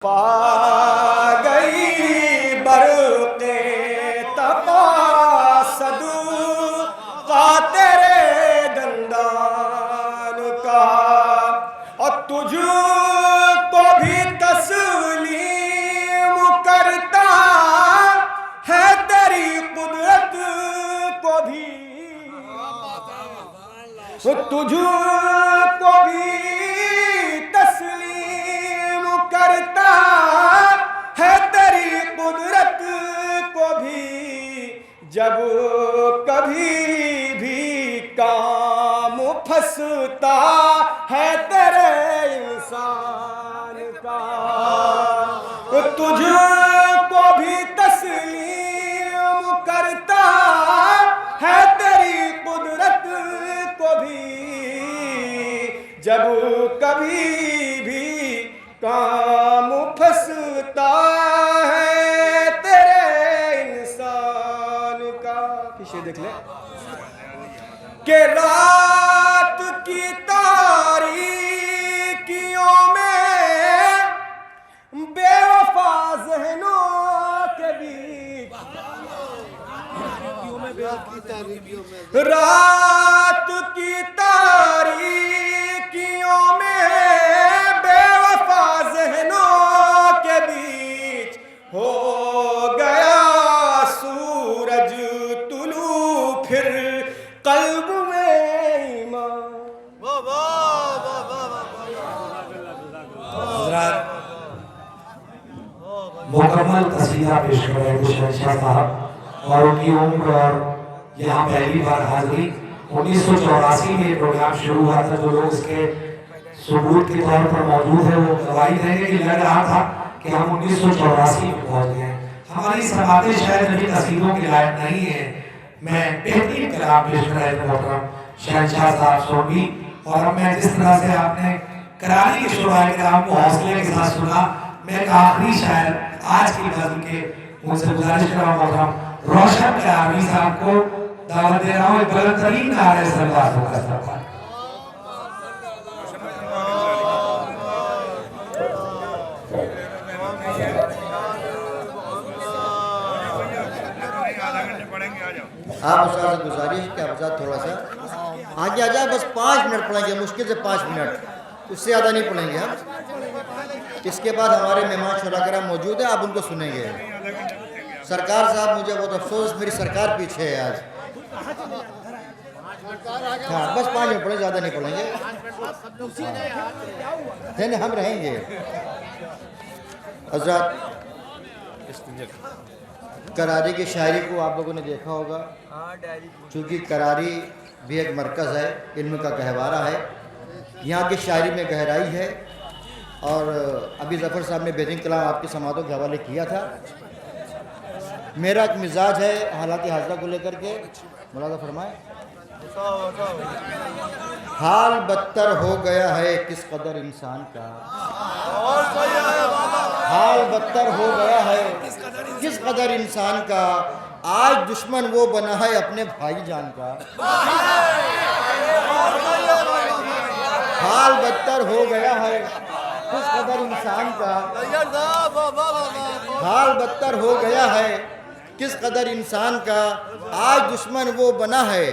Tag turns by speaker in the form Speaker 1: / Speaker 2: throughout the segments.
Speaker 1: پا گئی برق تقاصد کا تیرے دندان کا، اور تجھ کو بھی تسلیم کرتا ہے تیری قدرت کو بھی، تجھ کو بھی تسلیم کرتا ہے تیری قدرت کو بھی، جب کبھی بھی کام پھنستا ہے تیرے انسان کا، تجھ کو بھی تسلیم کرتا ہے تیری قدرت کو بھی، جب کبھی بھی کام پھنستا ہے تیرے انسان کا۔ پیچھے دیکھ لیں کہ رات کی تاریکیوں میں بے وفا ذہنوں کے بیچ، رات کی تاریکیوں میں بے وفا ذہنوں کے بیچ ہو گیا سورج طلوع، پھر قلب میں ایمان۔
Speaker 2: حضرات مکمل قصیدہ پیش کر رہے ہیں شہنشاہ صاحب، اور ان کی عمر اور یہاں پہلی بار حاضری 1984 میں یہ پروگرام شروع ہوا تھا۔ جو لوگ اس کے ثبوت کے طور پر موجود ہیں وہ گواہی دیں گے کہ لگ رہا تھا کہ ہم 1984 میں پہنچ گئے ہیں۔ ہماری سماعتیں شاید ابھی قصیدوں کے لائق نہیں ہیں۔ میں بہترین کلام پیش کر رہے تھے محترم شہنشاہ صاحب سونی، اور میں جس طرح سے آپ نے کرالی کے شعراء کرام کو حوصلے کے ساتھ سنا، میں ایک آخری شاعر آج کی غزل کے ان سے گزارش کر رہا ہوں محترم روشن کرامی صاحب کو دعوت دے رہا ہوں، ایک بلند ترین نعرہ صلوات ہو کا استقبال۔
Speaker 3: آپ استاد سے گزارش کہ آپ تھوڑا سا آگے آ جائے، بس 5 منٹ پڑھیں گے، مشکل سے 5 منٹ، اس سے زیادہ نہیں پڑھیں گے ہم۔ اس کے بعد ہمارے مہمان شعراء کرام موجود ہیں، آپ ان کو سنیں گے۔ سرکار صاحب مجھے بہت افسوس، میری سرکار پیچھے ہے آج۔ ہاں بس 5 منٹ پڑھیں، زیادہ نہیں پڑھیں گے، نہیں ہم رہیں گے۔ حضرات کراری کی شاعری کو آپ لوگوں نے دیکھا ہوگا، چونکہ کراری بھی ایک مرکز ہے، علم کا گہوارہ ہے، یہاں کی شاعری میں گہرائی ہے، اور ابھی ظفر صاحب نے بہترین کلام آپ کی سماعتوں کے حوالے کیا تھا۔ میرا ایک مزاج ہے حالات حاضرہ کو لے کر کے، ملاحظہ فرمائیں۔ حال بدتر ہو گیا ہے کس قدر انسان کا، حال بدتر ہو گیا ہے کس قدر انسان کا، آج دشمن وہ بنا ہے اپنے بھائی جان کا، حال بدتر ہو گیا ہے کس قدر انسان کا، حال بدتر ہو گیا ہے کس قدر انسان کا، آج دشمن وہ بنا ہے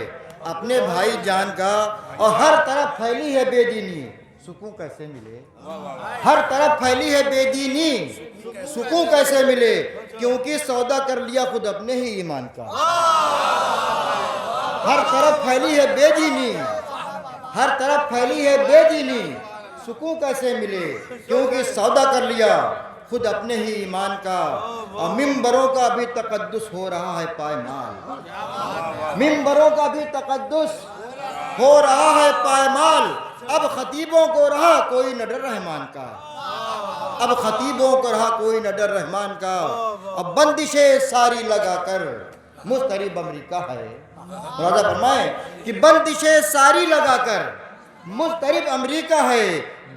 Speaker 3: اپنے بھائی جان کا، اور ہر طرف پھیلی ہے بے دینی، سکون کیسے ملے، ہر طرف پھیلی ہے بے دینی، سکون کیسے ملے، کیونکہ سودا کر لیا خود اپنے ہی ایمان کا، ہر طرف پھیلی ہے بے دینی، ہر طرف پھیلی ہے بے دینی، سکون کیسے ملے، کیونکہ سودا کر لیا خود اپنے ہی ایمان کا، اور ممبروں کا بھی تقدس ہو رہا ہے پائمال، ممبروں کا بھی تقدس ہو رہا ہے پائمال، اب خطیبوں کو رہا کوئی نہ ڈر رحمان کا، اب خطیبوں کو رہا کوئی نہ ڈر رحمان کا، اب بندشیں ساری لگا کر مضطرب امریکہ ہے، ملاحظہ فرمائیں کہ بندشیں ساری لگا کر مضطرب امریکہ ہے،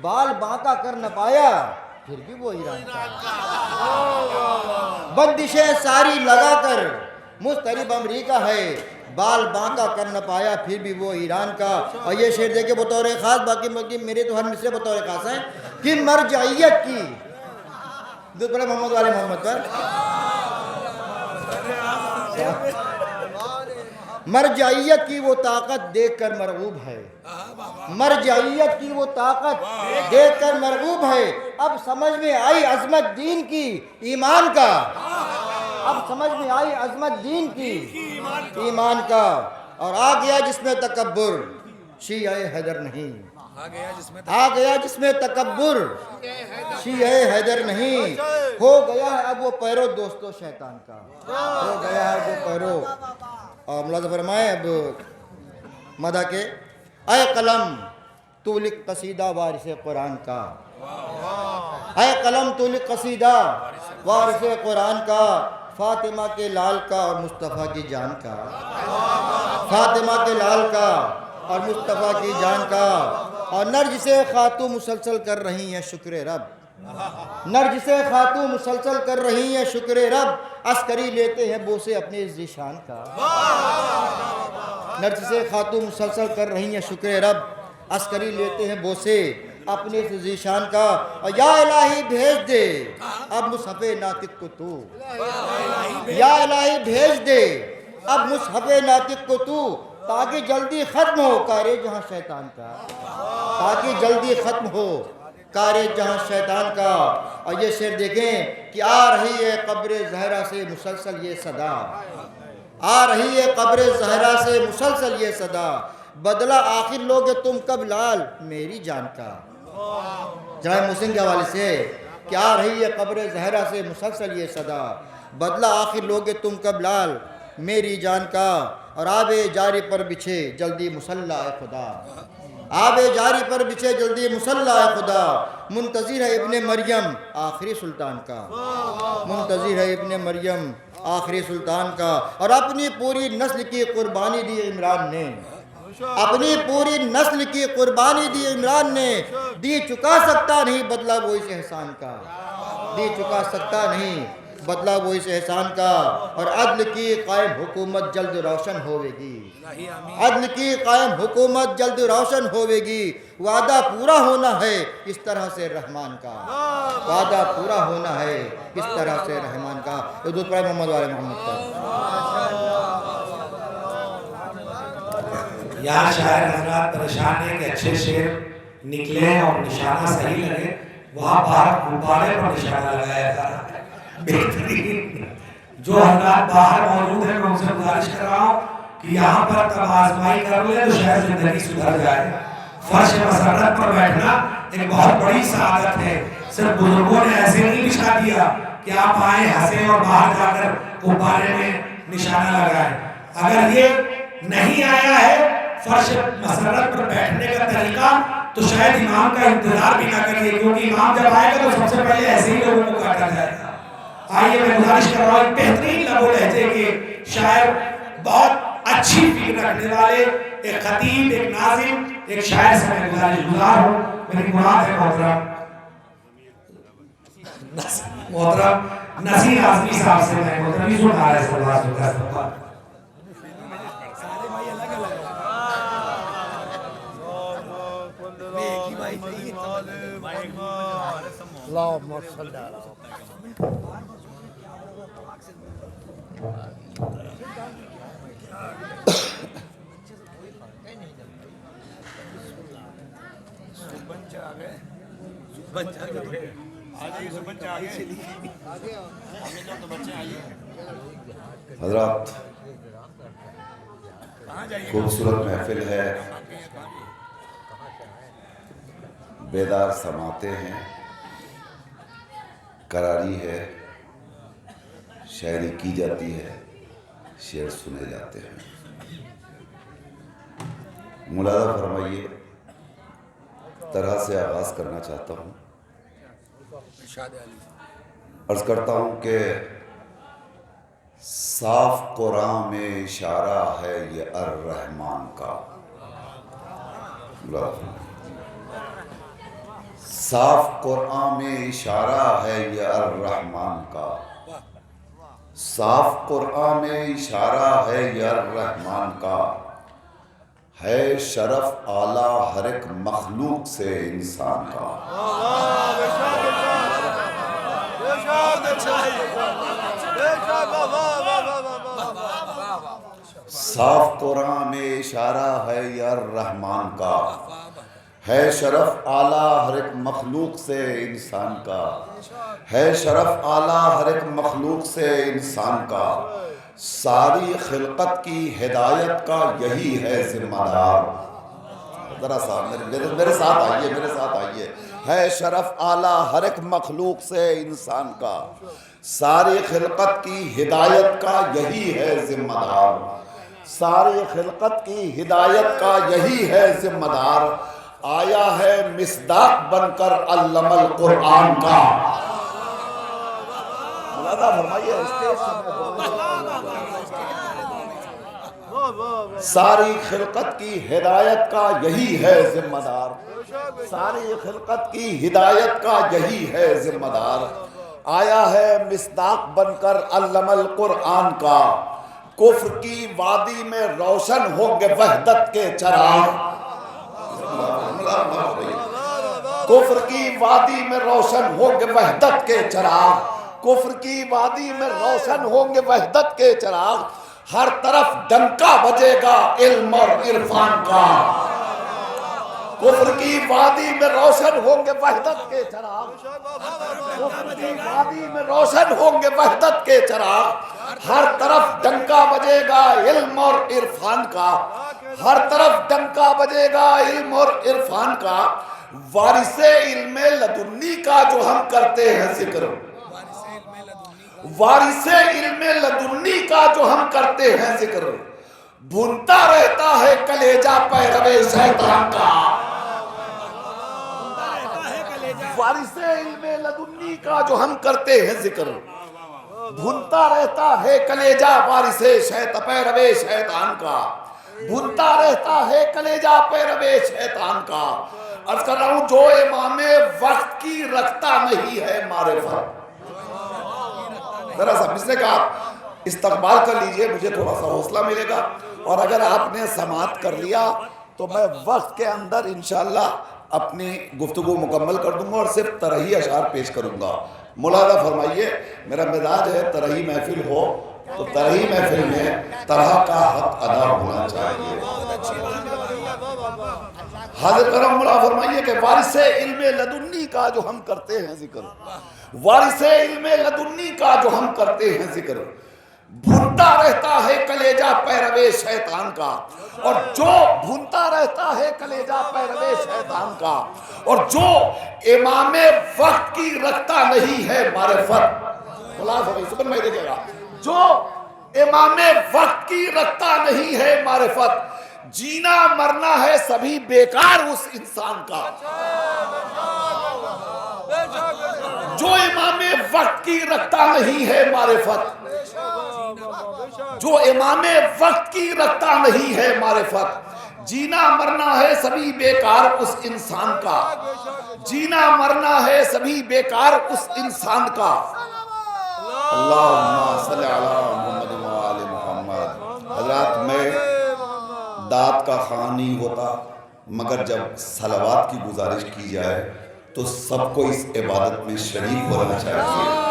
Speaker 3: بال باقا کر نہ پایا پھر بھی وہ ایران کا، بندشیں ساری لگا کر مضطرب امریکہ ہے، بال باقا کر نہ پایا پھر بھی وہ ایران کا۔ اور یہ شعر دیکھے بطور خاص، باقی میرے تو ہر مصرے بطور خاص ہیں کہ مرجعیت کی درود پڑھیں محمد والے محمد پر. مرجعیت کی وہ طاقت دیکھ کر مرغوب ہے, مرجعیت کی وہ طاقت دیکھ کر مرغوب ہے. اب سمجھ میں آئی عظمت دین کی ایمان کا, اب سمجھ میں آئی عظمت دین کی ایمان کا. اور آ گیا جس میں تکبر, شیعہ حیدر نہیں. آ گیا جس میں تکبر, شیعہ حیدر نہیں. ہو گیا ہے اب وہ پیرو دوستو شیطان کا, ہو گیا ہے وہ پیرو. اور ملاحظہ فرمائیں اب مدح کے. اے قلم تو لکھ قصیدہ وارث قرآن کا, اے قلم تو لکھ قصیدہ وارث قرآن کا. فاطمہ کے لال کا اور مصطفیٰ کی جان کا, فاطمہ کے لال کا اور مصطفیٰ کی جان کا. اور نرجس خاتون مسلسل کر رہی ہیں شکر رب, نرجس خاتون مسلسل کر رہی ہیں شکر رب. عسکری لیتے ہیں بوسے اپنے ذیشان کا, نرجس خاتون مسلسل کر رہی ہیں شکر رب. عسکری لیتے ہیں بوسے اپنے ذیشان کا. اور یا الہی بھیج دے اب مصحف ناطق کو تو, یا الہی بھیج دے اب مصحف ناطق کو تو, تاکہ جلدی ختم ہو کار جہاں شیطان کا, تاکہ جلدی ختم ہو کار جہاں شیطان کا. اور یہ شعر دیکھیں کہ آ رہی ہے قبر زہرا سے مسلسل یہ صدا, آ رہی ہے قبر زہرا سے مسلسل یہ صدا. بدلہ آخر لوگے تم کب لال میری جان کا. جناب محسن کے حوالے سے کہ آ رہی ہے قبر زہرا سے مسلسل یہ صدا. بدلہ آخر لوگے تم کب لال میری جان کا. اور آب جاری پر بچھے جلدی مصلی خدا, آب جاری پر بچھے جلدی مصلی خدا. منتظر ہے ابن مریم آخری سلطان کا, منتظر ہے ابن مریم آخری سلطان کا. اور اپنی پوری نسل کی قربانی دی عمران نے, اپنی پوری نسل کی قربانی دی عمران نے. دی چکا سکتا نہیں بدلہ وہ اس احسان کا, دی چکا سکتا نہیں بدلہ وہ اس احسان کا. اور عدل کی قائم حکومت جلد روشن ہوے گی, عدل کی قائم حکومت جلد روشن ہوے گی. وعدہ پورا ہونا ہے اس طرح سے رحمان کا, وعدہ پورا ہونا ہے اس طرح سے رحمان کا. درود پڑھیں محمد والے محمد پر.
Speaker 2: یہاں شاعر حضرات پریشان ہیں کہ اچھے شعر نکلے اور نشانہ صحیح لگے. وہاں باہر غبارے پر نشانہ لگایا تھا بہترین. جو حضرات باہر موجود ہیں میں ان سے گزارش کر رہا ہوں کہ یہاں پر تب آزمائی کر لیں تو شاید زندگی سدھر جائے. فرش مسرت پر بیٹھنا ایک بہت بڑی سعادت ہے. صرف بزرگوں نے ایسے نہیں بچھا دیا کہ آپ آئیں ہنسیں اور باہر جا کر غبارے میں نشانہ لگائیں. اگر یہ نہیں آیا ہے فرش مسرت پر بیٹھنے کا طریقہ تو شاید امام کا انتظار بھی نہ کریے, کیونکہ امام جب آئے گا تو سب سے پہلے ایسے ہی لوگوں کو کاٹا جائے گا. آئیے میں گزارش کر رہا ہوں بہترین لب و لہجے کے شاعر, بہت اچھی فکر رکھنے والے, ایک خطیب, ایک ناظم, ایک شاعر سے میں گزار ہوں. میری مراد ہے محترم نصیر اعظمی صاحب سے میں محترمی سنا رہا ہے سلوات ہوگا.
Speaker 4: اللهم صل على
Speaker 5: حضرات خوبصورت محفل ہے, بیدار سماتے ہیں, قراری ہے, شاعری کی جاتی ہے, شعر سنے جاتے ہیں. ملاحظہ فرمائیے, طرح سے آغاز کرنا چاہتا ہوں. عرض کرتا ہوں کہ صاف قرآن میں اشارہ ہے یہ الرحمن کا. صاف قرآن میں اشارہ ہے یہ الرحمن کا, صاف قرآن میں اشارہ ہے یہ الرحمن کا. ہے شرف اعلیٰ ہر ایک مخلوق سے انسان کا. صاف قرآن میں اشارہ ہے یا الرحمن کا، ہے شرف اعلیٰ ہر ایک مخلوق سے انسان کا، ہے شرف اعلیٰ ہر ایک مخلوق سے انسان کا، ساری خلقت کی ہدایت کا یہی ہے ذمہ دار۔ ذرا سا میرے ساتھ آئیے، میرے ساتھ آئیے۔ ہے شرف اعلیٰ ہر ایک مخلوق سے انسان کا، ساری خلقت کی ہدایت کا یہی ہے ذمہ دار، ساری خلقت کی ہدایت کا یہی ہے ذمہ دار، آیا ہے مصداق بن کر علم القرآن کا۔ ملاحظہ فرمائیے، ساری خلقت کی ہدایت کا یہی ہے ذمہ دار، ساری خلقت کی ہدایت کا یہی ہے ذمہ دار، آیا ہے مصداق بن کر علم القرآن کا۔ کفر کی وادی میں روشن ہوں گے وحدت کے چراغ، کفر کی وادی میں روشن ہوں گے وحدت کے چراغ، کفر کی وادی میں روشن ہوں گے وحدت کے چراغ، ہر طرف ڈنکا بجے گا علم اور عرفان کا۔ کفر کی وادی میں روشن ہوں گے وحدت کے چراغ، کفر کی وادی میں روشن ہوں گے وحدت کے چراغ، ہر طرف ڈنکا بجے گا علم اور عرفان کا، ہر طرف ڈنکا بجے گا علم اور عرفان کا، وارث علم لدنی کا جو ہم کرتے ہیں ذکر، وارث علم لدنی کا جو ہم کرتے ہیں ذکر، بھونتا رہتا ہے کلیجہ پیرو شیطان کا، وارث علم لدنی کا جو ہم کرتے ہیں ذکر، بھونتا رہتا ہے کلیجہ وارث پیرو شیطان کا، بھونتا رہتا ہے کلیجہ پیرو شیطان کا۔ عرض کر رہا ہوں جو امام وقت کی رکھتا نہیں ہے معرفت، ذرا سا اس نے کہا استقبال کر لیجئے، مجھے تھوڑا سا حوصلہ ملے گا، اور اگر آپ نے سماعت کر لیا تو میں وقت کے اندر انشاءاللہ اپنی گفتگو مکمل کر دوں گا اور صرف ترہی اشعار پیش کروں گا۔ ملاحظہ فرمائیے، میرا مزاج ہے ترہی محفل ہو تو ترہی محفل میں طرح کا حق ادا ہونا چاہیے۔ حاضر کرم ملاحظہ فرمائیے کہ وارث علم لدنی کا جو ہم کرتے ہیں ذکر، وارث علم لدنی کا جو ہم کرتے ہیں ذکر، بھونتا رہتا ہے کلیجہ پیرو شیطان کا، اور جو بھونتا رہتا ہے کلیجہ پیرو شیطان کا، اور جو امام وقت کی رکھتا نہیں ہے معرفت، سبحان میں دیکھے گا، جو امام وقت کی رکھتا نہیں ہے معرفت، جینا مرنا ہے سبھی بیکار اس انسان کا۔ جو امام وقت کی رکھتا نہیں ہے معرفت، جو امام وقت کی رکھتا نہیں ہے معرفت، جینا مرنا ہے سبھی بیکار اس انسان کا، جینا مرنا ہے سبھی بیکار اس انسان کا۔ اللہم صلی علی محمد و آل محمد۔ حضرات، میں داد کا خان نہیں ہوتا، مگر جب صلوات کی گزارش کی جائے تو سب کو اس عبادت میں شریک ہونا چاہیے۔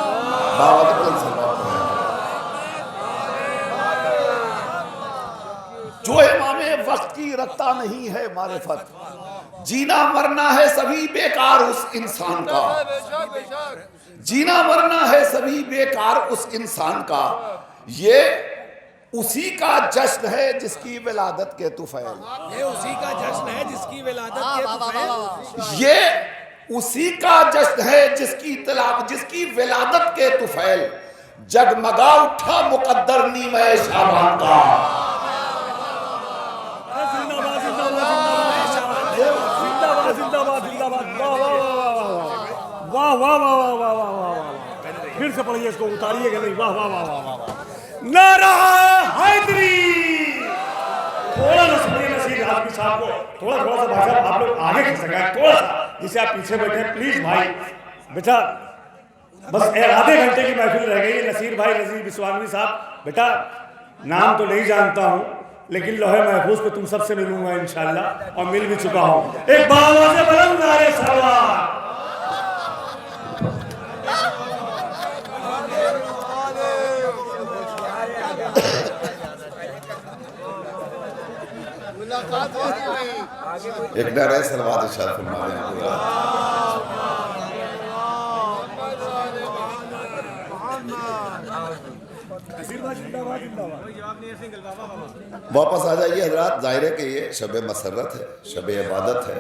Speaker 5: جو امام وقت کی رکھتا نہیں ہے معرفت، جینا مرنا ہے سبھی بیکار اس انسان کا، جینا مرنا ہے سبھی بیکار اس انسان کا، یہ اسی کا جشن ہے جس کی ولادت کے طفیل،
Speaker 2: یہ اسی کا جشن ہے جس کی ولادت کے طفیل،
Speaker 5: یہ اسی کا جشن ہے جس کی ولادت کے طفیل، جگمگا اٹھا مقدر نیمہ شعبان کا۔
Speaker 4: واہ واہ واہ واہ واہ واہ واہ، پھر سے پڑھیے اس کو، اتاریے کہ نہیں، واہ واہ واہ واہ واہ واہ، نعرہ حیدری۔ تھوڑا سا سنیے نصیر آدمی صاحب کو، تھوڑا سا بھائی صاحب آپ لوگ آگے کھڑ سکیں، تھوڑا سا، جسے آپ پیچھے بیٹھے پلیز بھائی، بیٹا بس آدھے گھنٹے کی محفل رہ گئی۔ نصیر بھائی نذیر بسوانوی صاحب، بیٹا نام تو نہیں جانتا ہوں لیکن لوہے محفوظ پہ تم سب سے ملوں گا انشاءاللہ، اور مل بھی چکا ہوں۔ ایک باواز بلند نعرہ سلوات۔
Speaker 5: ایک نعرہ صلوات ارشاد فرما دیں آپ حضرات۔ واپس آ جائیے حضرات، ظاہر ہے کہ یہ شب مسرت ہے، شب عبادت ہے،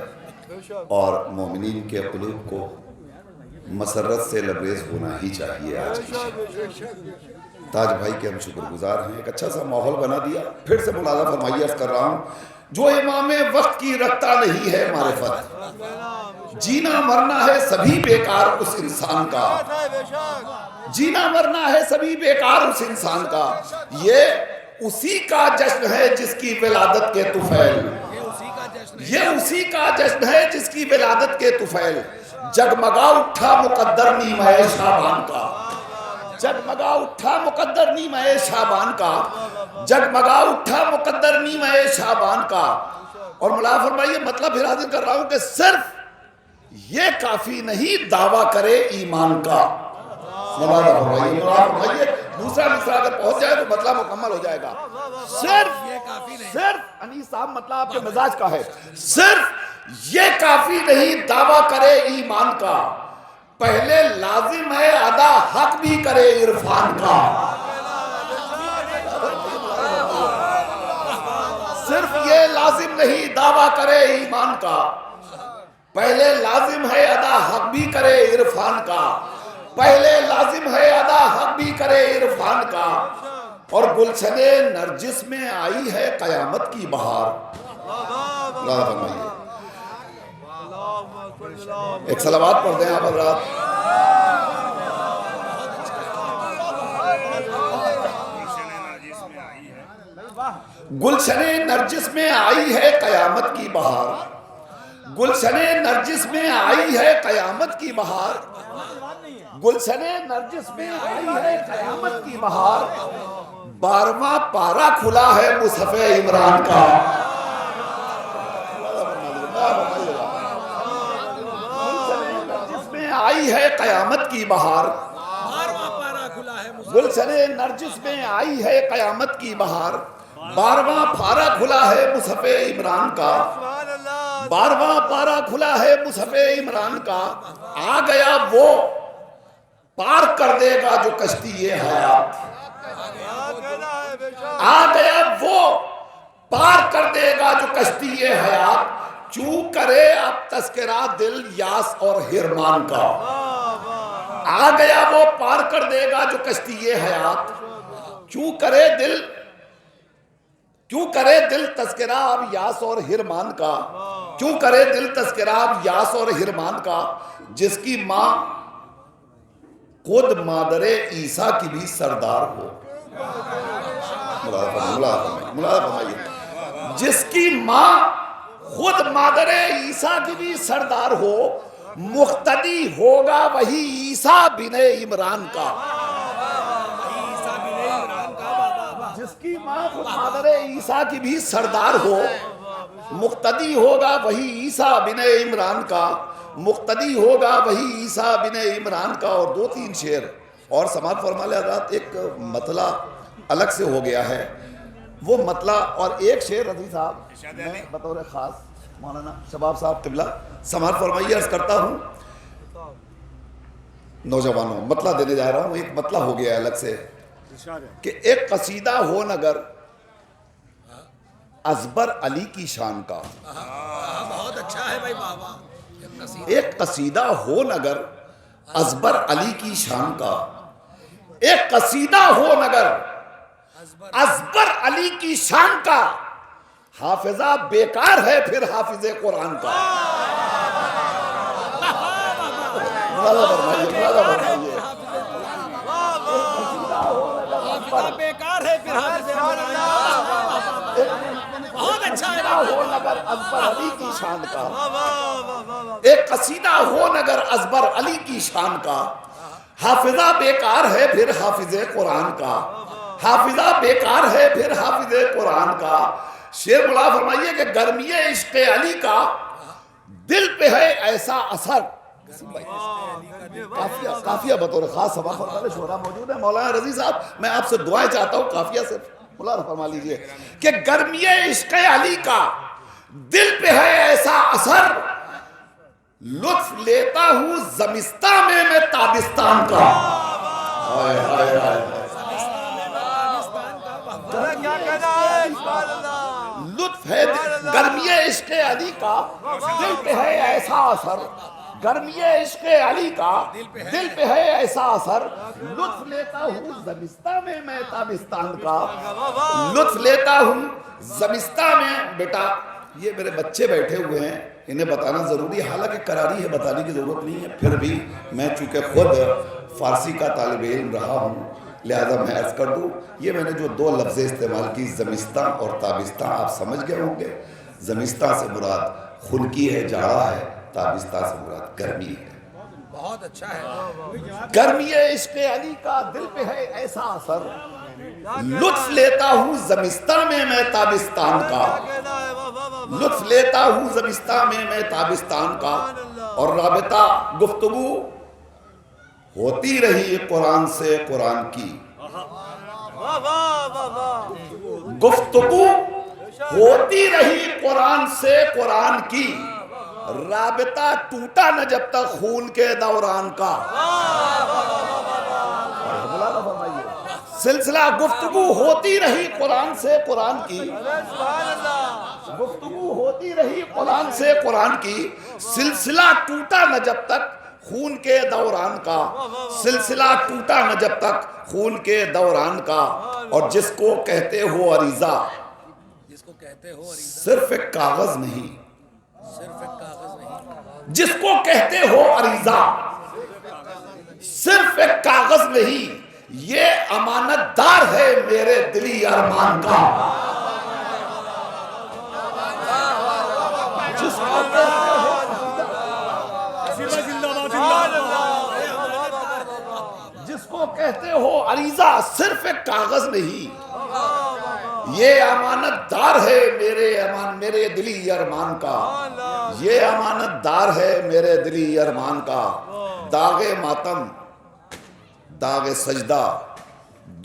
Speaker 5: اور مومنین کے قلوب کو مسرت سے لبریز ہونا ہی چاہیے۔ آج کی تاج بھائی کے ہم شکر گزار ہیں، ایک اچھا سا ماحول بنا دیا۔ پھر سے ملاحظہ فرمائیے، عرض کر رہا ہوں، جو امام وقت کی رکھتا نہیں ہے معرفت، جینا مرنا ہے سبھی بیکار اس انسان کا، جینا مرنا ہے سبھی بیکار اس انسان کا، یہ اسی کا جشن ہے جس کی ولادت کے طفیل، یہ اسی کا جشن ہے جس کی ولادت کے طفیل، جگمگا اٹھا مقدر نیمہ شعبان کا، جگمگا اٹھا مقدر نیمہ شعبان کا، جگمگا اٹھا مقدر نیمہ شعبان کا۔ اور ملاحظہ فرمائیے، مطلب پھر حاضر کر رہا ہوں کہ صرف یہ کافی نہیں دعویٰ کرے ایمان کا۔ ملاحظہ فرمائیے، دوسرا مصرع اگر پہنچ جائے تو مطلب مکمل ہو جائے گا۔ صرف انیس صاحب مطلب آپ کے مزاج کا ہے، صرف یہ کافی نہیں دعویٰ کرے ایمان کا، پہلے لازم ہے ادا حق بھی کرے عرفان کا۔ صرف یہ لازم نہیں دعویٰ کرے ایمان کا، پہلے لازم ہے ادا حق بھی کرے عرفان کا، پہلے لازم ہے ادا حق بھی کرے عرفان کا۔ اور گلشن نرجس میں آئی ہے قیامت کی بہار۔ ایک صلوات پڑھ دیں آپ حضرات۔ گلشن نرجس میں آئی ہے قیامت کی بہار، گلشن نرجس میں آئی ہے قیامت کی بہار، گلشن نرجس میں آئی ہے قیامت کی بہار، 12واں پارہ کھلا ہے مصحف عمران کا۔ گلشن نرجس میں آئی ہے قیامت کی بہار، گلشن نرجس میں آئی ہے قیامت کی بہار، 12واں پارہ کھلا ہے مصحف عمران کا، 12واں پارہ کھلا ہے مصحف عمران کا۔ آ گیا وہ پار کر دے گا جو کشتی یہ حیات، آ گیا وہ پار کر دے گا جو کشتی یہ حیات، چوں کرے اب تذکرہ دل یاس اور حرمان کا۔ آ گیا وہ پار کر دے گا جو کشتی یہ حیات، چوں کرے دل تذکرہ اب یاس اور حرمان کا، کیوں کرے دل تذکرہ اب یاس اور حرمان کا، جس کی ماں خود مادر عیسیٰ کی بھی سردار ہو۔ جس کی ماں خود مادر عیسیٰ کی بھی سردار ہو، مقتدی ہوگا وہی عیسیٰ بن عمران کا۔ جس کی ماں خود مادر عیسیٰ کی بھی سردار ہو، مقتدی ہوگا وہی عیسیٰ بن عمران کا، مقتدی ہوگا وہی عیسیٰ بن عمران کا۔ اور 2-3 شعر اور سماعت فرما لے حضرات، ایک مطلع الگ سے ہو گیا ہے وہ مطلع، اور ایک شعر رضی صاحب میں بطور خاص مولانا شباب صاحب قبلہ سماعت فرمائیے، عرض کرتا ہوں نوجوانوں، مطلع دینے جا رہا ہوں۔ ایک مطلع ہو گیا الگ سے کہ ایک قصیدہ ہو نگر ازبر علی کی شان کا،
Speaker 2: بہت اچھا ہے بھائی بابا،
Speaker 5: ایک قصیدہ ہو نگر ازبر علی کی شان کا، ایک قصیدہ ہو نگر ازبر علی کی شان کا، حافظہ بیکار ہے پھر حافظ قرآن کا۔
Speaker 2: بیکار ہے پھر حافظ بہت اچھا ہے،
Speaker 5: ہو نگر ازبر علی کی شان کا، ایک قصیدہ ہو نگر ازبر علی کی شان کا، حافظہ بیکار ہے پھر حافظ قرآن کا، حافظہ بیکار ہے پھر حافظ قرآن کا۔ شعر ملا فرمائیے کہ گرمی عشق علی کا دل پہ ہے ایسا اثر۔ قافیہ بطور خاص سبا فرمانے شعراء موجود ہیں۔ مولانا رضی صاحب میں آپ سے دعائیں چاہتا ہوں، قافیہ سے ملا فرما لیجئے کہ گرمی عشق علی کا دل پہ ہے ایسا اثر لطف لیتا ہوں زمستان میں تابستان کا. ہائے ہائے ہائے لطف ہے گرمی عشق علی کا دل پہ ہے ایسا اثر. گرمی عشق علی کا دل پہ ہے ایسا اثر لطف لیتا ہوں زمستان میں تابستان کا. لطف لیتا ہوں زمستان میں. بیٹا یہ میرے بچے بیٹھے ہوئے ہیں, انہیں بتانا ضروری ہے, حالانکہ قراری ہے, بتانے کی ضرورت نہیں ہے, پھر بھی میں چونکہ خود فارسی کا طالب علم رہا ہوں لہذا میں عرض کر دوں. یہ میں نے جو دو لفظیں استعمال کی زمستان اور تابستان, آپ سمجھ گئے ہوں گے. زمستان سے مراد خنکی ہے, جاڑا ہے, تابستان سے مراد گرمی ہے.
Speaker 1: بہت اچھا ہے.
Speaker 5: گرمی عشق علی کا دل پہ ہے ایسا اثر لطف لیتا ہوں زمستان میں تابستان کا. لطف لیتا ہوں زمستان میں تابستان کا. اور رابطہ گفتگو ہوتی رہی قرآن سے قرآن کی. گفتگو ہوتی رہی قرآن سے قرآن کی. رابطہ ٹوٹا نہ جب تک خون کے دوران کا. سلسلہ گفتگو ہوتی رہی قرآن سے قرآن کی. گفتگو ہوتی رہی قرآن سے قرآن کی. سلسلہ ٹوٹا نہ جب تک خون کے دوران کا. سلسلہ ٹوٹا نہ جب تک خون کے دوران کا. اور جس کو کہتے ہو عریضہ صرف ایک کاغذ نہیں. جس کو کہتے ہو عریضہ صرف ایک کاغذ نہیں, یہ امانت دار ہے میرے دلی ارمان کا. جس کو جس کو کہتے ہو عریضہ صرف ایک کاغذ نہیں, یہ امانت دار ہے میرے دلی ارمان کا. یہ امانت دار ہے میرے دلی ارمان کا. داغ ماتم داغ سجدہ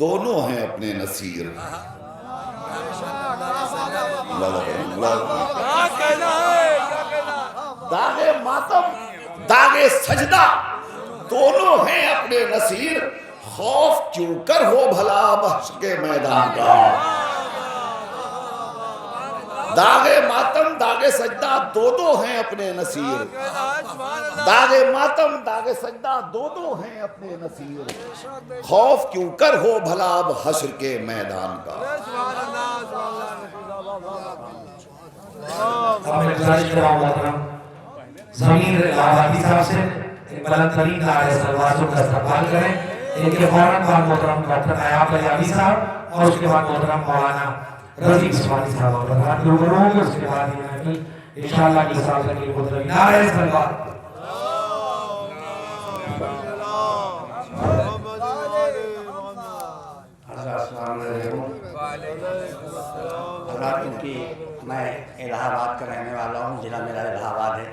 Speaker 5: دونوں ہیں اپنے نصیر. داغ ماتم داغ سجدہ دونوں ہیں اپنے نصیر. خوف کیوں کر ہو بھلا بحشر کے میدان کا. داغ ماتم داغ سجدہ دونوں ہیں اپنے نصیر. داغ ماتم داغ سجدہ دونوں ہیں اپنے نصیر. خوف کیوں کر ہو بھلا اب حشر کے میدان کا.
Speaker 2: اب میں گزارش کر رہا ہوں محترم ضمیر آبادی صاحب سے ایک بلند ترین نعرہ سلواتوں کا استقبال کریں. ان کے فوراً بعد محترم ڈاکٹر نایاب علی صاحب اور اس کے بعد محترم مولانا رضی عثمانی صاحب اور حضرات لوگ ہوں گے. اس کے بعد یہ محفل انشاءاللہ کی سال کے لیے مدرمی نعرہ سلوات.
Speaker 6: السلام علیکم. حضرات ان کی میں الہ آباد کا رہنے والا ہوں, ضلع میرا الہ آباد ہے,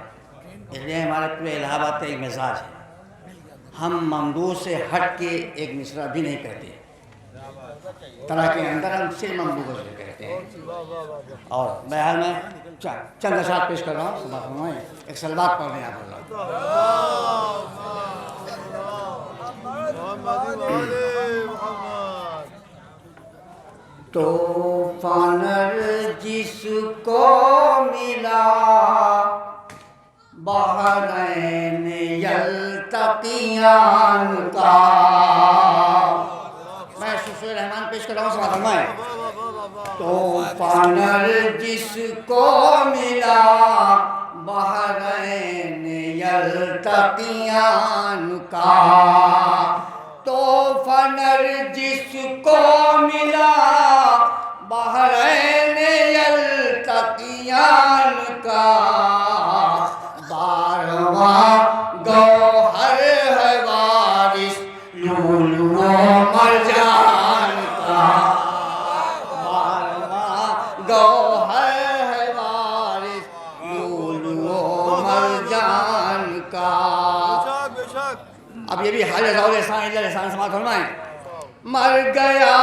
Speaker 6: اس لیے ہمارے پورے الہ آباد کا ایک مزاج ہے, ہم ممدوح سے ہٹ کے ایک مصرع بھی نہیں کہتے. طرح کے اندر ہم صرف ممدوح سے کہتے ہیں. اور بہرحال میں چند اشعار پیش کر رہا ہوں. سبحان اللہ, ایک سلوات پڑھ رہے ہیں آپ. طوفان جس کو ملا بحرین یلتقیان کا. میں سورہ رحمان پیش کر رہا ہوں, سماعت فرمائیں. طوفان جس کو ملا بحرین یلتقیان کا. طوفان جس کو ملا بحرین یلتقیان کا. بارواں گوہر ہے وارث لولو و مرجان کا. بارواں گوہر ہے وارث لولو و مرجان کا. اب یہ بھی حال ضول احسان اللہ احسان سماعت فرمائیں. مر گیا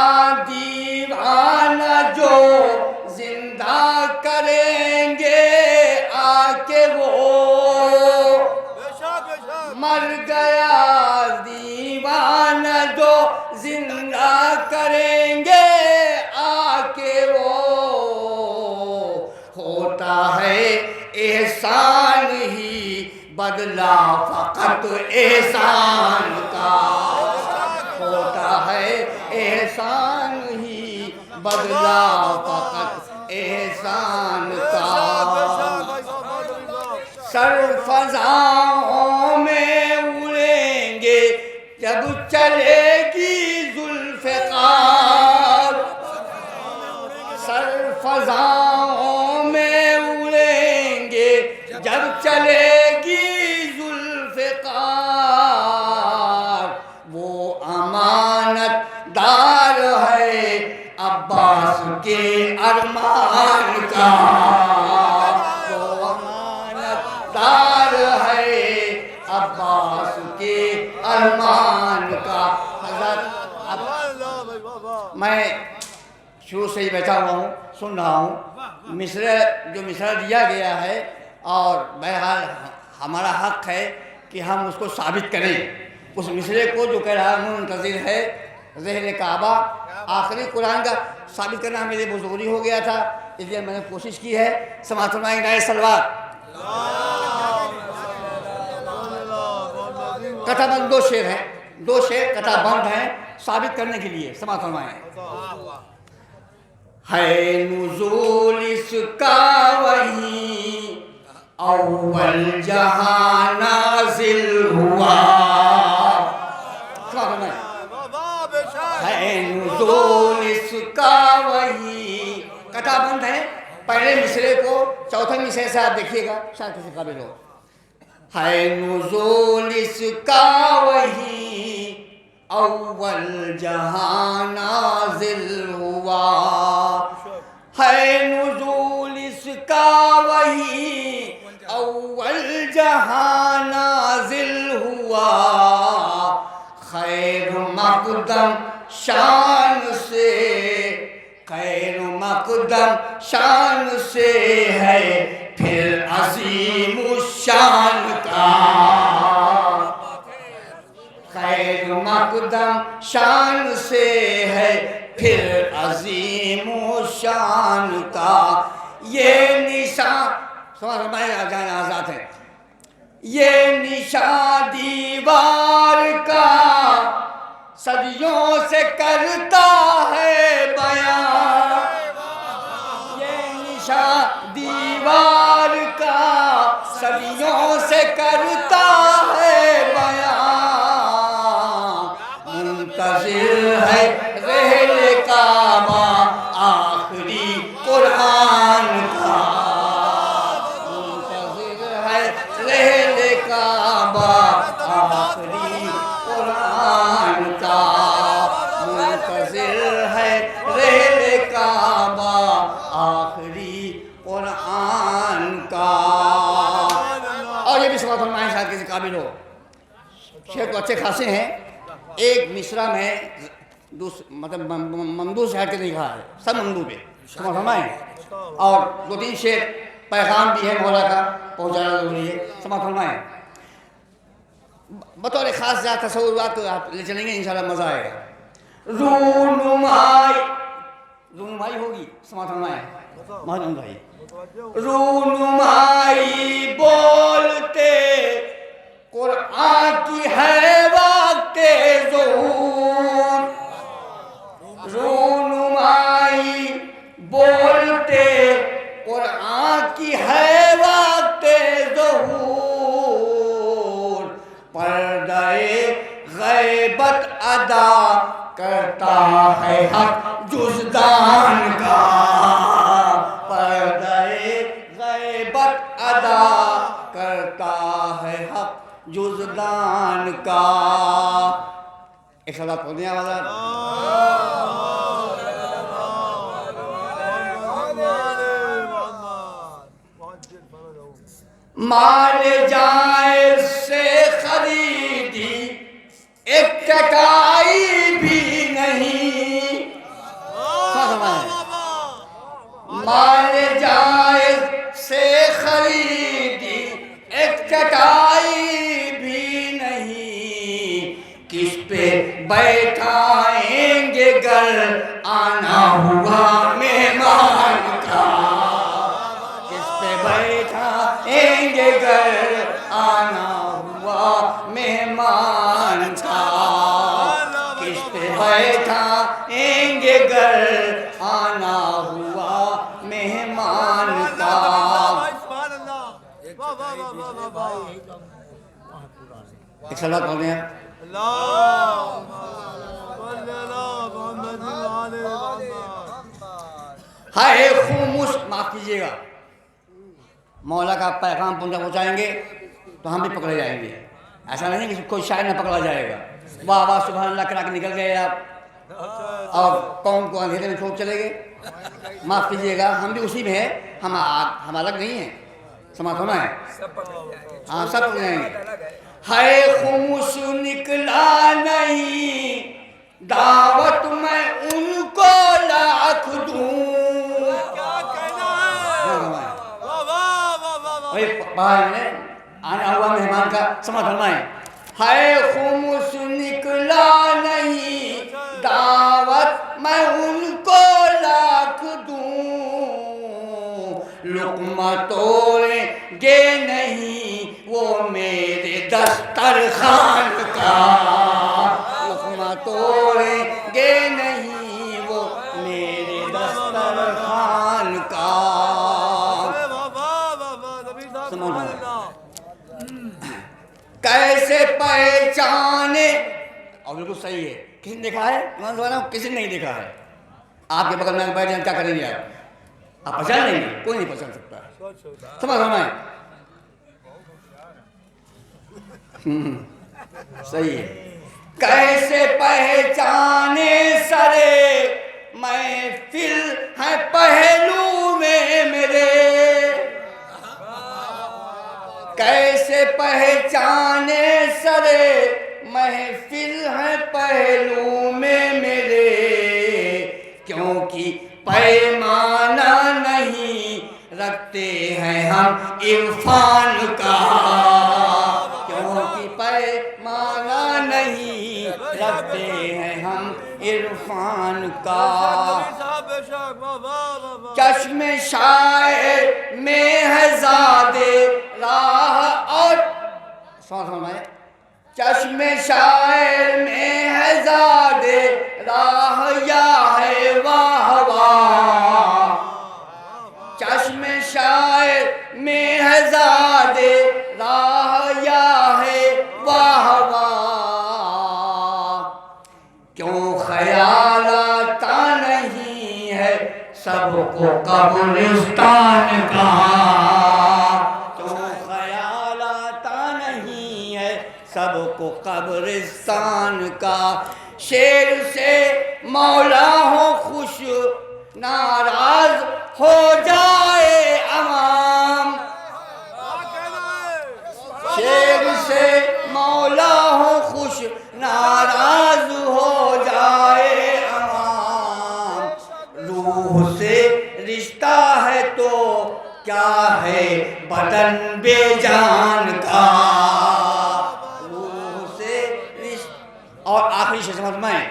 Speaker 6: دیوانہ جو زندہ کریں گے آ کے وہ، مر گیا دیوانہ جو زندہ کریں گے آ کے وہ، ہوتا ہے احسان ہی بدلہ فقط احسان کا، ہوتا ہے احسان ہی بدلہ فقط احسان کا، سر فضاؤں میں اڑیں گے جب چلے گی ذوالفقار، سر فضاؤں میں اڑیں گے جب چلے گی ذوالفقار، وہ امانت دار ہے عباس کے ارمان کا، وہ امانت دار ہے عباس کے ارمان کا۔ حضرت میں شروع سے ہی بیٹھا ہوا ہوں، سن رہا ہوں، جو مصرع دیا گیا ہے، اور بہرحال ہمارا حق ہے کہ ہم اس کو ثابت کریں۔ اس مصرع کو جو کہہ رہا ہے منتظر ہے ذہن کعبہ، آخری قرآن کا ثابت کرنا میرے بزرگی ہو گیا تھا، اس لیے میں نے کوشش کی ہے۔ سماعت فرمائیں نعرہ صلوات۔ قطع بند دو شعر ہیں، دو شعر قطع بند ہیں ثابت کرنے کے لیے، سماعت فرمائیں۔ ہے نزول اس کا وہیں اول جہاں نازل ہوا، ہے نزول اس کا وہیں، قطع بند ہے۔ پہلے مصرے کو چوتھے مصرے سے آپ دیکھیے گا، شاید کسی قابل ہو۔ ہے نزول اس کا وہیں اول جہاں نازل ہوا، ہے نزول اس کا وہیں اول جہاں نازل ہوا، خیر مقدم شان سے، خیر مقدم شان سے ہے پھر عظیم الشان کا، خیر مقدم شان سے ہے پھر عظیم الشان کا، یہ نشان سمجھ میں آ جائیں آزاد ہے، یہ نشان دیوار کا صدیوں سے کرتا ہے بیان، یہ نشان دیوار کا صدیوں سے کرتا ہے بیان، منتظر ہے رحل کعبہ آخری قرآن کا، منتظر ہے رحل کعبہ آخری قرآن کا، منتظر ہے رحل کعبہ آخری قرآن کا۔ اور یہ بھی سماعت فرمائیں شاید کسی قابل ہو، شعر تو اچھے خاصے ہیں، ایک مصرع میں مطلب ممدوح سے ہٹ کے نہیں کہا ہے، سب ممدوح ہے، سماعت فرمائیں۔ اور دو تین شعر پیغام بھی ہے مولا کا، پہنچانا ضروری ہے، سماعت فرمائیں۔ بطور خاص جہاں تصورات کو آپ لے چلیں گے انشاءاللہ مزہ آئے گا۔ رونمائی، رونمائی ہوگی، سماعت فرمائیں محمد بھائی۔ رونمائی بولتے قرآن کی ہے وقت ظہور، رونمائی بولتے قرآن کی ہے وقت ظہور، پردہ غیبت ادا کرتا ہے حق جزدان کا، پردہ غیبت ادا کرتا ہے حق جزدان کا۔ ایک ساتھ پڑھنے والا مال جائے سے خریدی ایک ٹکائی بھی نہیں، کس پہ بیٹھائیں گے گر آنا ہوا مہمان کا، کس پہ بیٹھائیں گے گر آنا ہوا مہمان کا، کس پہ بیٹھائیں گے گر آنا ہوا مہمان کا۔ ایک صلاۃ پڑھتے ہیں۔ ہائے خاموش، معاف کیجیے گا، مولا کا پیغام پہنچائیں گے تو ہم بھی پکڑے جائیں گے، ایسا نہیں کہ کوئی شاعر نہ پکڑا جائے گا۔ واہ واہ سبحان اللہ کرا کے نکل گئے آپ اور قوم کو اندھیرے میں چھوڑ چلے گئے، معاف کیجیے گا، ہم بھی اسی میں ہیں، ہم الگ نہیں ہیں، سماعت ہونا ہے، ہاں سب پکڑ جائیں گے۔ ہائے خاموش نکلا نہیں دعوت میں ان کو لاکھ دوں، آنا ہوا مہمان کا سماعت فرمائیں۔ ہائے خاموش نکلا نہیں دعوت میں ان کو لاکھ دوں، لقمہ توڑیں گے نہیں وہ میرے دسترخوان کا، لقمہ توڑیں گے نہیں وہ میرے دسترخوان کا۔ کیسے پہچانے، اور بالکل صحیح ہے، کسی نے دیکھا ہے؟ کسی نے نہیں دیکھا ہے، آپ کے بغل میں بیٹھ جائیں کیا کریں گے آپ پہچان لیں گے؟ کوئی نہیں پہچان سکتا، سمجھ فرمائیں، صحیح ہے۔ کیسے پہچانے سرے محفل ہے پہلو میں میرے، کیسے پہچانے سرے محفل ہے پہلو میں میرے، کیونکہ پیمانہ نہیں رکھتے ہیں ہم عرفان کا، کیونکہ پیمانہ نہیں رکھتے ہیں ہم عرفان کا۔ چشم شاعر میں ہے زادے راہ اور چشم شاعر میں ہے زادے راہ یا ہے واہ واہ، چشم شاعر میں ہے زادے راہ یا ہے واہ واہ، کیوں خیال آتا نہیں ہے سب کو قبرستان کا، کیوں خیال آتا نہیں ہے سب کو قبرستان کا۔ شیر سے مولا ہو خوش ناراض ہو جائے عوام، شیر سے مولا ہو خوش ناراض ہو جائے عوام، روح سے رشتہ ہے تو کیا ہے بدن بے جان کا، روح سے رشتہ۔ اور آخری شے سمجھ میں،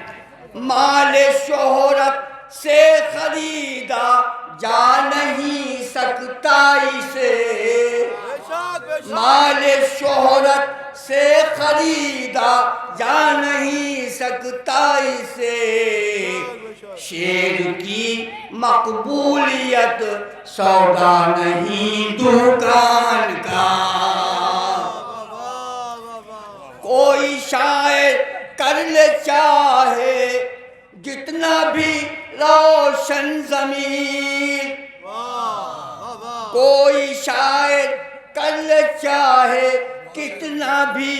Speaker 6: مال شہرت سے خریدا جا نہیں سکتا اسے، مال شہرت سے خریدا جا نہیں سکتا اسے، شیر کی مقبولیت سودا نہیں دکان کا، کوئی شاعر کر لے چاہے جتنا بھی روشن ضمیر، کوئی شاعر کر لے چاہے کتنا بھی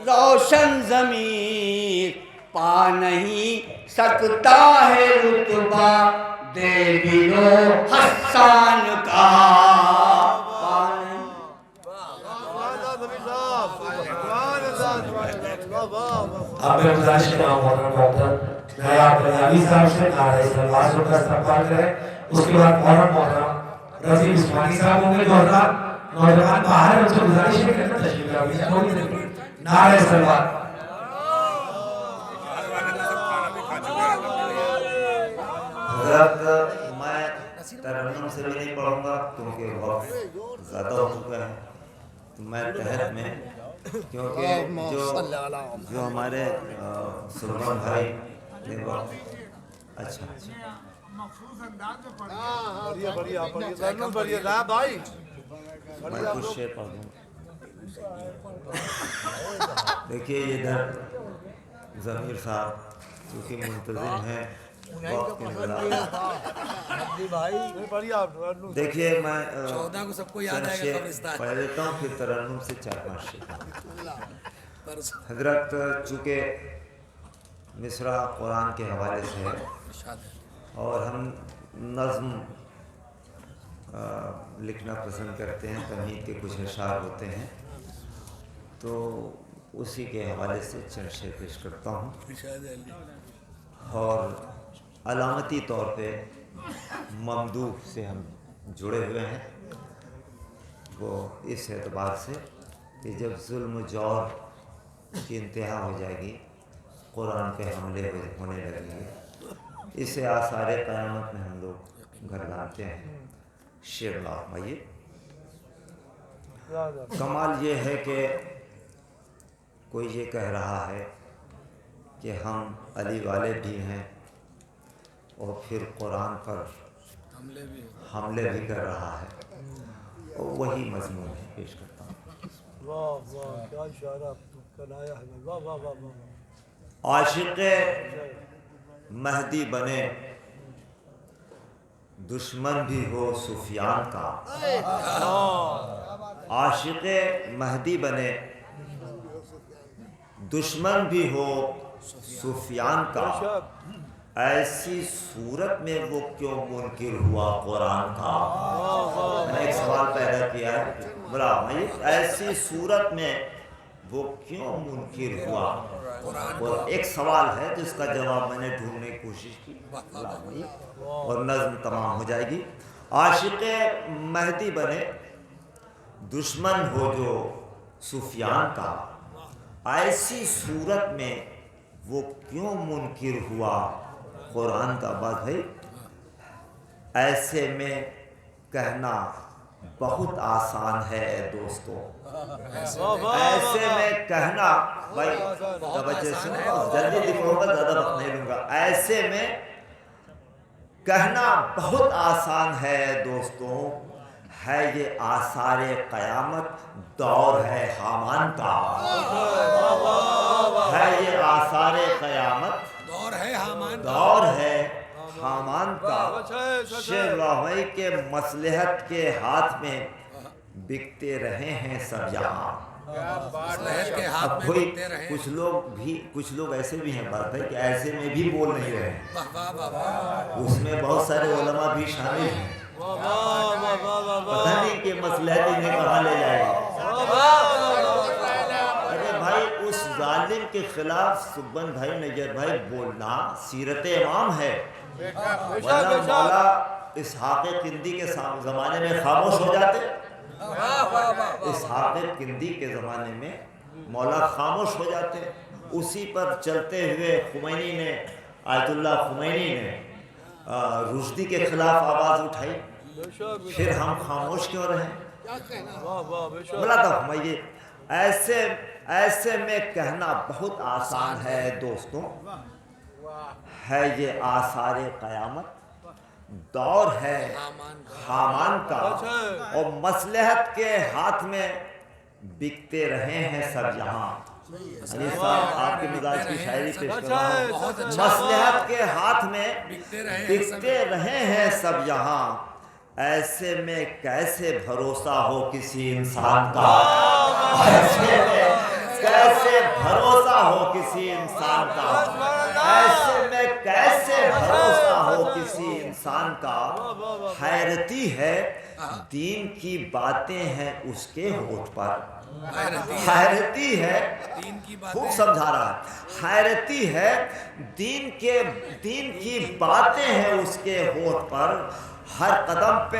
Speaker 6: روشن ضمیر، پا نہیں سکتا ہے رتبہ دے بلو حسان کا، پا نہیں۔
Speaker 2: اب میں گزارش کر رہا ہوں محترم ڈاکٹر نایاب بنیاوی صاحب سے نعرہ سلواس کا استقبال کریں، اس کے بعد محترم رضی عثمانی صاحب ہوں گے، جو حضرات نوجوان باہر ہیں ان سے گزارش ہے کہ تشریف لاؤ، نعرہ سلواس۔
Speaker 7: سے بھی نہیں پڑھوں گا کیونکہ وقت زیادہ ہو چکا ہے. تو میں تحت میں کیونکہ جو ہمارے سلمان بھائی نے اچھا میں کچھ شعر پڑھ دوں. دیکھیے ادھر ضمیر صاحب کیونکہ منتظم ہیں وقت کے خلاف. دیکھیے میں
Speaker 1: 14 کو سب کو یاد آئے گا قبرستان.
Speaker 7: پڑھ دیتا ہوں پھر ترنم سے 4-5 شعر. حضرت چونکہ مصرع قرآن کے حوالے سے ہے اور ہم نظم لکھنا پسند کرتے ہیں, تمہید کے کچھ اشعار ہوتے ہیں, تو اسی کے حوالے سے چند شعر پیش کرتا ہوں. اور علامتی طور پہ ممدوح سے ہم جڑے ہوئے ہیں, وہ اس اعتبار سے کہ جب ظلم و جور کی انتہا ہو جائے گی, قرآن پہ حملے ہونے لگیں گے, اسے آثار قیامت میں ہم لوگ گردانتے ہیں. شعر فرمائیے. کمال یہ ہے کہ کوئی یہ کہہ رہا ہے کہ ہم علی والے بھی ہیں اور پھر قرآن پر حملے بھی کر رہا ہے, اور وہی مضمون ہے پیش کرتا ہوں. عاشق مہدی بنے دشمن بھی ہو سفیان کا, عاشق مہدی بنے دشمن بھی ہو سفیان کا, ایسی صورت میں وہ کیوں منکر ہوا قرآن کا. میں نے ایک سوال پیدا کیا ہے, بلا ایسی صورت میں وہ کیوں منکر ہوا, اور ایک سوال ہے جس کا جواب میں نے ڈھونڈنے کی کوشش کی, اور نظم تمام ہو جائے گی. عاشق مہدی بنے دشمن ہو جو سفیان کا, ایسی صورت میں وہ کیوں منکر ہوا قرآن کا. بات بھائی ایسے میں کہنا بہت آسان ہے اے دوستو, ایسے میں کہنا, بھائی توجہ سنو, جلدی لکھوں گا زیادہ وقت نہیں لوں گا. ایسے میں کہنا بہت آسان ہے اے دوستو, ہے یہ آثار قیامت دور ہے حامان کا, ہے یہ آثار قیامت
Speaker 1: دور ہے حامان
Speaker 7: دور ہے حامان کا. شعر لاہوئی کے مصلحت کے ہاتھ میں بکتے رہے ہیں سب یہاں.
Speaker 1: مصلحت کے ہاتھ میں
Speaker 7: کوئی
Speaker 1: بکتے رہے.
Speaker 7: کچھ لوگ ایسے بھی ہیں, بات ہے کہ ایسے میں بھی بول نہیں رہے,
Speaker 1: واہ واہ واہ,
Speaker 7: اس میں بہت سارے علماء بھی شامل ہیں. پتہ نہیں کہ مصلحت انہیں کہاں لے جائے گا. ارے بھائی اس ظالم کے خلاف سبن بھائی, نجر بھائی, بولنا سیرت امام ہے, ورنہ مولا اسحاق قندی کے زمانے میں خاموش ہو جاتے. اسحاق قندی کے زمانے میں مولا خاموش ہو جاتے. اسی پر چلتے ہوئے خمینی نے, آیت اللہ خمینی نے رشدی کے خلاف آواز اٹھائی, پھر ہم خاموش کیوں رہیں. بلا تھا ہمیں ایسے میں کہنا بہت آسان ہے دوستوں, ہے یہ آثار قیامت دور ہے حامان کا, اور مصلحت کے ہاتھ میں بکتے رہے ہیں سب یہاں. علی صاحب آپ کے مزاج کی شاعری پیش کر رہا ہوں. مصلحت کے ہاتھ میں بکتے رہے ہیں سب یہاں, ایسے میں کیسے بھروسہ ہو کسی انسان کا, ایسے میں کیسے بھروسہ ہو کسی انسان کا, ایسے میں کیسے بھروسہ ہو کسی انسان کا. حیرتی ہے دین کی باتیں ہیں اس کے ہونٹ پر, حیرتی ہے, خوب سمجھا رہا ہے, حیرتی ہے دین کی باتیں ہیں اس کے ہونٹ پر, ہر قدم پہ